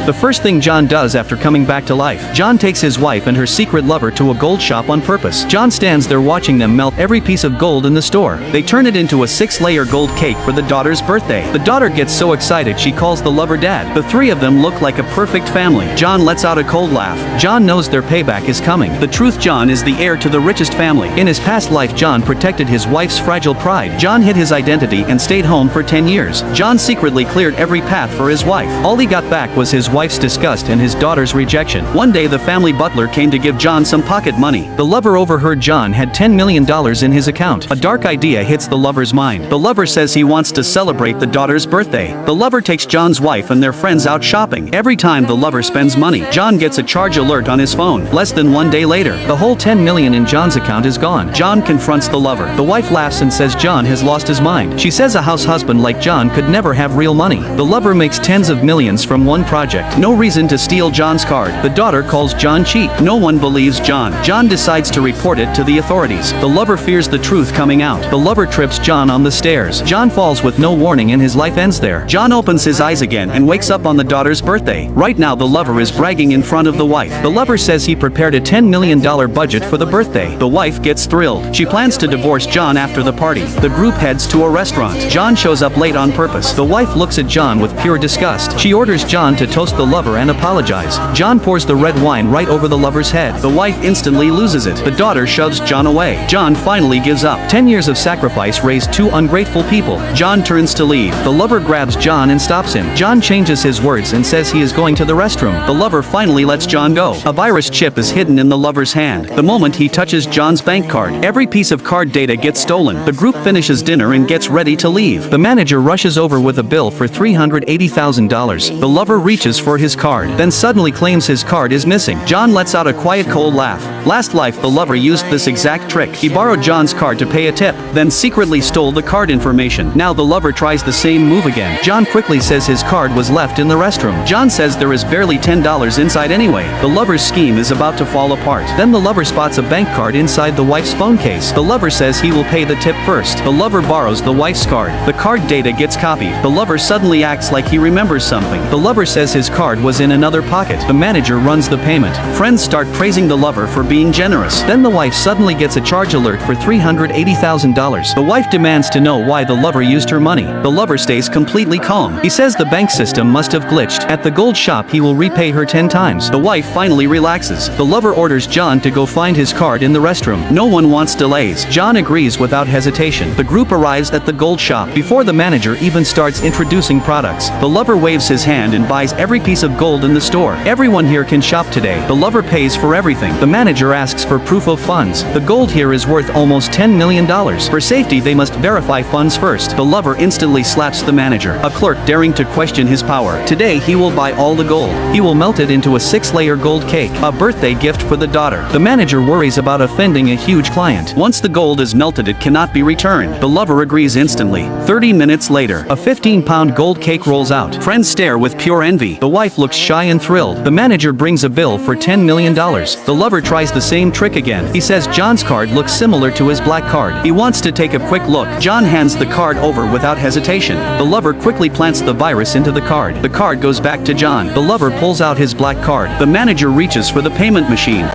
The first thing John does after coming back to life. John takes his wife and her secret lover to a gold shop on purpose. John stands there watching them melt every piece of gold in the store. They turn it into a 6-layer gold cake for the daughter's birthday. The daughter gets so excited she calls the lover dad. The three of them look like a perfect family. John lets out a cold laugh. John knows their payback is coming. The truth: John is the heir to the richest family. In his past life, John protected his wife's fragile pride. John hid his identity and stayed home for 10 years. John secretly cleared every path for his wife. All he got back was his wife's disgust and his daughter's rejection. One day the family butler came to give John some pocket money. The lover overheard John had $10 million in his account. A dark idea hits the lover's mind. The lover says he wants to celebrate the daughter's birthday. The lover takes John's wife and their friends out shopping. Every time the lover spends money, John gets a charge alert on his phone. Less than 1 day later, the whole $10 million in John's account is gone. John confronts the lover. The wife laughs and says John has lost his mind. She says a house husband like John could never have real money. The lover makes tens of millions from one project. No reason to steal John's card. The daughter calls John cheap. No one believes John. John decides to report it to the authorities. The lover fears the truth coming out. The lover trips John on the stairs. John falls with no warning and his life ends there. John opens his eyes again and wakes up on the daughter's birthday. Right now the lover is bragging in front of the wife. The lover says he prepared a $10 million budget for the birthday. The wife gets thrilled. She plans to divorce John after the party. The group heads to a restaurant. John shows up late on purpose. The wife looks at John with pure disgust. She orders John to toast the lover and apologize. John pours the red wine right over the lover's head. The wife instantly loses it. The daughter shoves John away. John finally gives up. 10 years of sacrifice raised two ungrateful people. John turns to leave. The lover grabs John and stops him. John changes his words and says he is going to the restroom. The lover finally lets John go. A virus chip is hidden in the lover's hand. The moment he touches John's bank card, every piece of card data gets stolen. The group finishes dinner and gets ready to leave. The manager rushes over with a bill for $380,000. The lover reaches for his card, then suddenly claims his card is missing. John lets out a quiet cold laugh. Last life the lover used this exact trick. He borrowed John's card to pay a tip, then secretly stole the card information. Now the lover tries the same move again. John quickly says his card was left in the restroom. John says there is barely $10 inside anyway. The lover's scheme is about to fall apart. Then the lover spots a bank card inside the wife's phone case. The lover says he will pay the tip first. The lover borrows the wife's card. The card data gets copied. The lover suddenly acts like he remembers something. The lover says his card was in another pocket. The manager runs the payment. Friends start praising the lover for being generous. Then the wife suddenly gets a charge alert for $380,000. The wife demands to know why the lover used her money. The lover stays completely calm. He says the bank system must have glitched. At the gold shop he will repay her 10 times. The wife finally relaxes. The lover orders John to go find his card in the restroom. No one wants delays. John agrees without hesitation. The group arrives at the gold shop. Before the manager even starts introducing products, the lover waves his hand and buys every piece of gold in the store. Everyone here can shop today. The lover pays for everything. The manager asks for proof of funds. The gold here is worth almost $10 million. For safety they must verify funds first. The lover instantly slaps the manager, a clerk daring to question his power. Today he will buy all the gold. He will melt it into a 6-layer gold cake, a birthday gift for the daughter. The manager worries about offending a huge client. Once the gold is melted it cannot be returned. The lover agrees instantly. 30 minutes later, a 15-pound gold cake rolls out. Friends stare with pure envy. The wife looks shy and thrilled. The manager brings a bill for $10 million. The lover tries the same trick again. He says John's card looks similar to his black card. He wants to take a quick look. John hands the card over without hesitation. The lover quickly plants the virus into the card. The card goes back to John. The lover pulls out his black card. The manager reaches for the payment machine.